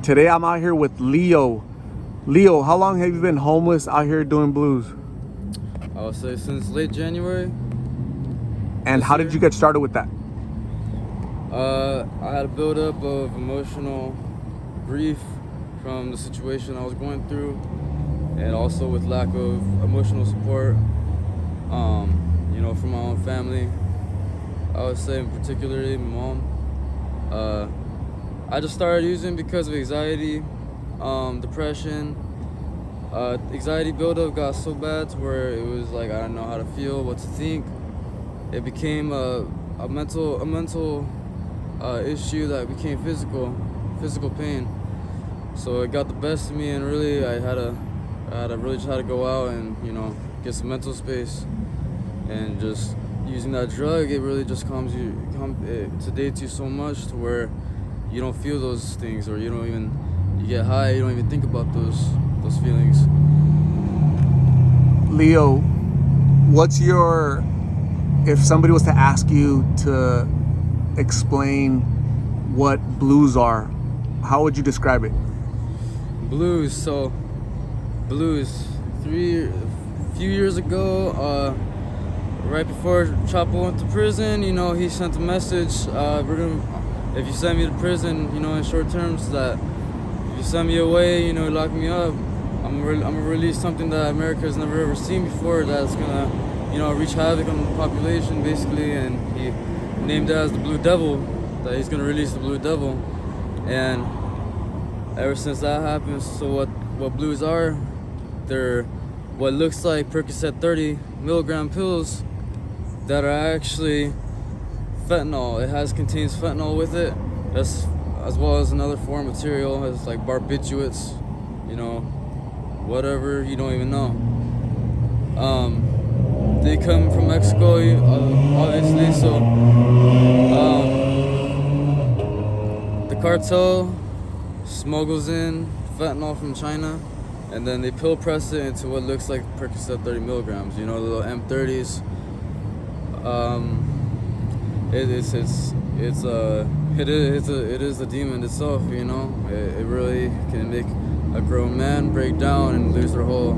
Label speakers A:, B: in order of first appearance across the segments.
A: Today I'm out here with Leo. Leo, how long have you been homeless out here doing blues?
B: I would say since late January.
A: And how did you get started with that?
B: I had a buildup of emotional grief from the situation I was going through, and also with lack of emotional support, from my own family. I would say, particularly my mom. I just started using because of anxiety, depression. Anxiety buildup got so bad to where it was like I didn't know how to feel, what to think. It became a mental issue that became physical pain. So it got the best of me, and really I had to really try to go out and get some mental space, and just using that drug, it really just it sedates you so much to where you don't feel those things, or you get high, you don't even think about those feelings.
A: Leo, if somebody was to ask you to explain what blues are, how would you describe it?
B: Blues. A few years ago, right before Chapo went to prison, he sent a message. If you send me to prison, in short terms, that if you send me away, lock me up, I'm gonna release something that America has never ever seen before. That's gonna, wreak havoc on the population, basically. And he named it as the Blue Devil. That he's gonna release the Blue Devil. And ever since that happened, so what blues are? They're what looks like Percocet 30 milligram pills that are actually fentanyl. It contains fentanyl with it, as well as another foreign material, as like barbiturates, whatever, you don't even know. They come from Mexico, obviously, so the cartel smuggles in fentanyl from China, and then they pill press it into what looks like Percocet 30 milligrams, the little M30s. It is a demon itself, It really can make a grown man break down and lose their whole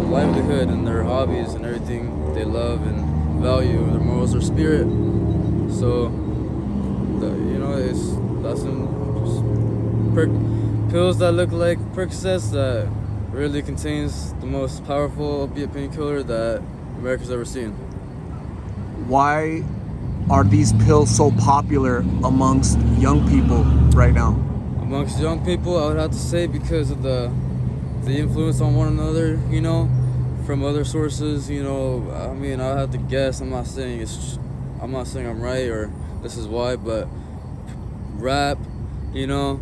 B: livelihood and their hobbies and everything they love and value, their morals, their spirit. So, pills that look like Percocets that really contains the most powerful opiate painkiller that America's ever seen.
A: Why are these pills so popular amongst young people right now?
B: Amongst young people, I would have to say because of the influence on one another, from other sources, I mean, I have to guess. I'm not saying I'm right or this is why, but rap, the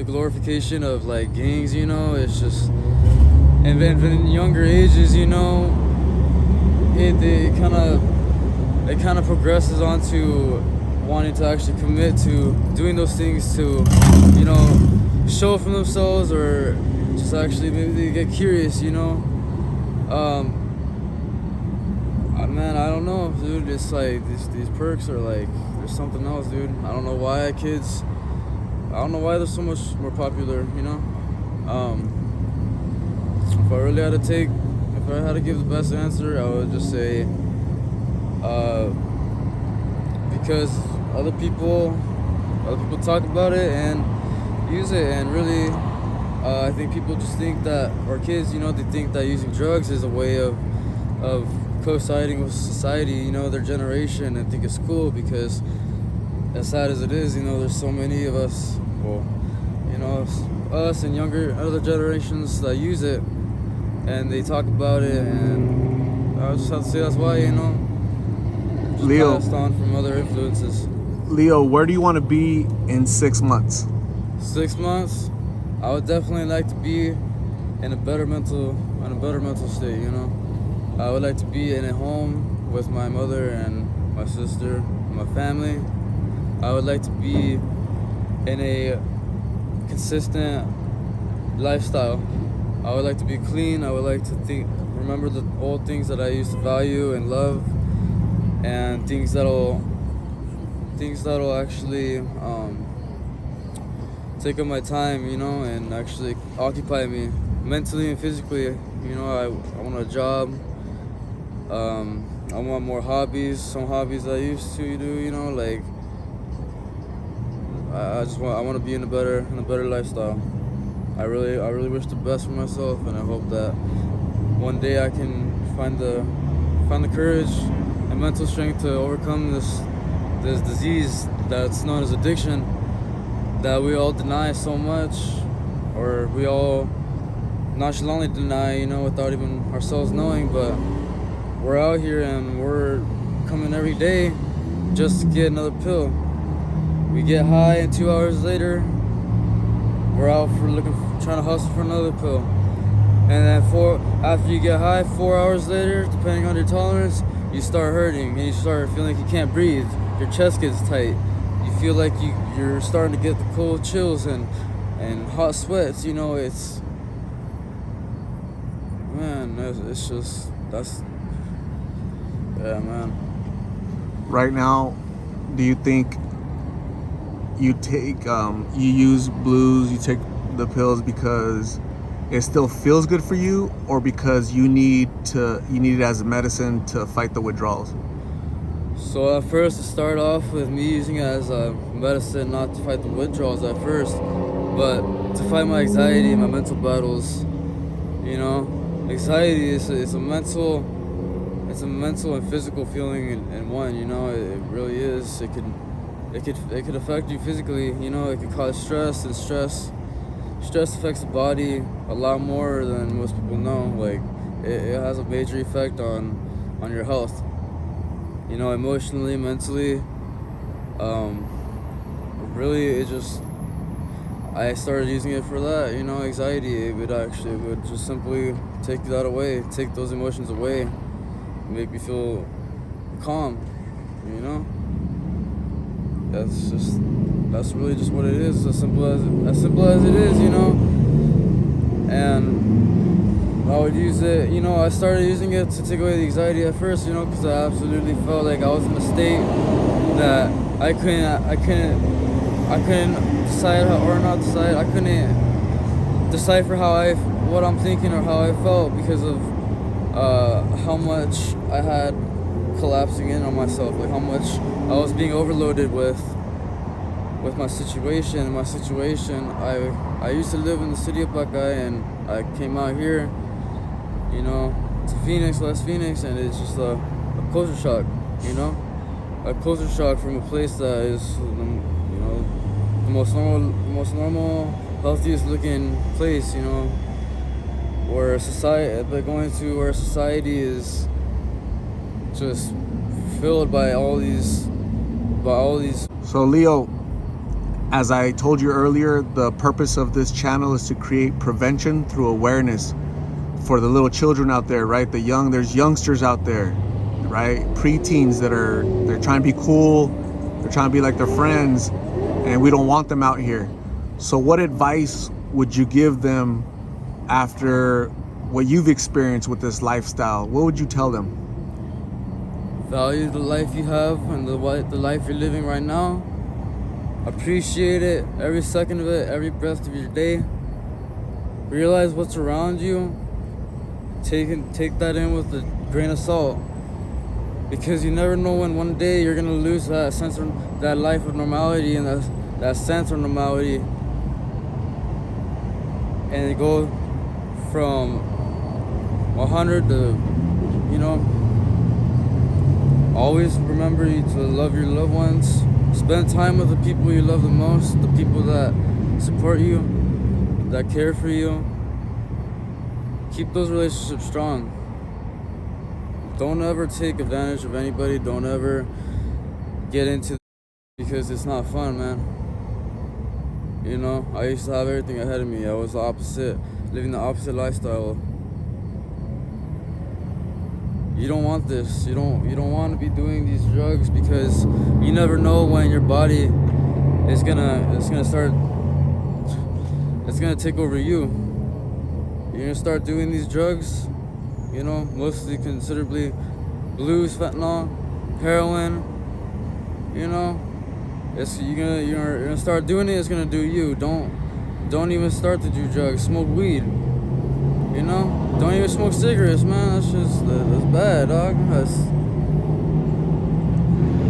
B: glorification of like gangs, it's just, and then in younger ages, it kind of progresses onto wanting to actually commit to doing those things to, show for themselves, or just actually maybe they get curious, Man, I don't know, dude. It's like these perks are like, there's something else, dude. I don't know why they're so much more popular, If I had to give the best answer, I would just say, because other people talk about it and use it, and really, I think people just think that, or kids, they think that using drugs is a way of coinciding with society, their generation, and think it's cool, because as sad as it is, there's so many of us, us and other generations that use it, and they talk about it, and I just have to say that's why, just
A: Leo,
B: passed on from other influences.
A: Leo, where do you want to be in 6 months?
B: 6 months, I would definitely like to be in a better mental state, I would like to be in a home with my mother and my sister and my family. I would like to be in a consistent lifestyle. I would like to be clean. I would like to remember the old things that I used to value and love, and things that'll things that'll actually take up my time, you know, and actually occupy me mentally and physically. You know, I want a job. I want more hobbies, some hobbies I used to do, you know, like I want to be in a better lifestyle. I really wish the best for myself, and I hope that one day I can find the courage and mental strength to overcome this disease that's known as addiction, that we all deny so much, or we all nonchalantly deny, you know, without even ourselves knowing. But we're out here and we're coming every day just to get another pill. We get high, and 2 hours later, we're out trying to hustle for another pill. And then after you get high, 4 hours later, depending on your tolerance, you start hurting and you start feeling like you can't breathe. Your chest gets tight. You feel like you're starting to get the cold chills and hot sweats. You know, it's yeah, man.
A: Right now, do you think you use blues, you take the pills because it still feels good for you, or because you need it as a medicine to fight the withdrawals?
B: So at first, it started off with me using it as a medicine, not to fight the withdrawals at first, but to fight my anxiety and my mental battles. You know, anxiety is a mental and physical feeling in one. You know, it really is. It could affect you physically. You know, it could cause stress, and stress affects the body a lot more than most people know. Like, it has a major effect on your health. You know, emotionally, mentally. Really, I started using it for that. You know, anxiety. It would just simply take that away, take those emotions away, make me feel calm. You know. That's really just what it is. As simple as it is, you know. And I would use it, you know, I started using it to take away the anxiety at first, you know, because I absolutely felt like I was in a state that I couldn't decide I couldn't decipher what I'm thinking or how I felt, because of how much I had collapsing in on myself, like how much I was being overloaded with my situation. I used to live in the city of Buckeye, and I came out here, you know, to West Phoenix, and it's just a culture shock, you know, a culture shock from a place that is, you know, the most normal, healthiest looking place, you know, where society is just filled by all these.
A: So Leo, as I told you earlier, the purpose of this channel is to create prevention through awareness for the little children out there, right? There's youngsters out there, right? Preteens they're trying to be cool, they're trying to be like their friends, and we don't want them out here. So what advice would you give them after what you've experienced with this lifestyle? What would you tell them?
B: Value the life you have and the life you're living right now. Appreciate it, every second of it, every breath of your day. Realize what's around you. Take that in with a grain of salt, because you never know when one day you're gonna lose that life of normality and that sense of normality, and go from 100 to, you know. Always remember to love your loved ones. Spend time with the people you love the most, the people that support you, that care for you. Keep those relationships strong. Don't ever take advantage of anybody. Don't ever get into because it's not fun, man. You know, I used to have everything ahead of me. I was the opposite, living the opposite lifestyle. You don't want this. You don't want to be doing these drugs, because you never know when your body is gonna take over you. You're gonna start doing these drugs, you know, mostly considerably blues, fentanyl, heroin, you know, you're gonna start doing it. It's gonna do you. Don't even start to do drugs. Smoke weed. You know, don't even smoke cigarettes, man. That's bad, dog.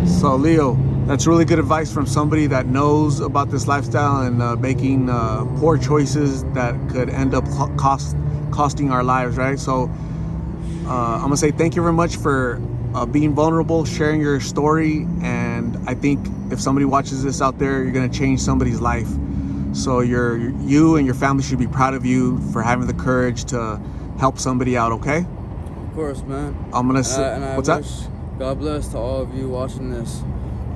A: So Leo, that's really good advice from somebody that knows about this lifestyle and making poor choices that could end up costing our lives, right? So I'm gonna say thank you very much for being vulnerable, sharing your story, and I think if somebody watches this out there, you're gonna change somebody's life. So you and your family should be proud of you for having the courage to help somebody out. Okay?
B: Of course, man.
A: I'm gonna say, what's that?
B: God bless to all of you watching this,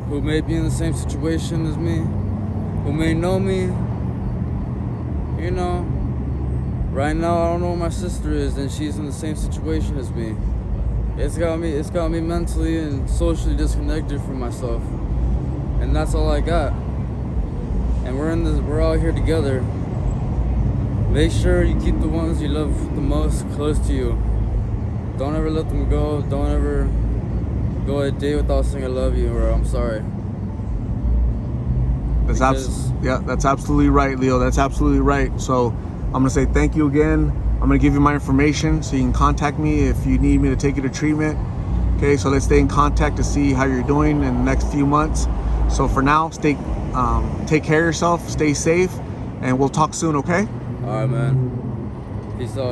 B: who may be in the same situation as me, who may know me. You know, right now I don't know where my sister is, and she's in the same situation as me. It's got me mentally and socially disconnected from myself, and that's all I got. And we're all here together. Make sure you keep the ones you love the most close to you. Don't ever let them go. Don't ever go a day without saying I love you or I'm sorry.
A: That's absolutely right, Leo. That's absolutely right. So I'm gonna say thank you again. I'm gonna give you my information so you can contact me if you need me to take you to treatment. Okay, so let's stay in contact to see how you're doing in the next few months. So for now, take care of yourself, stay safe, and we'll talk soon, okay?
B: All right, man. Peace out.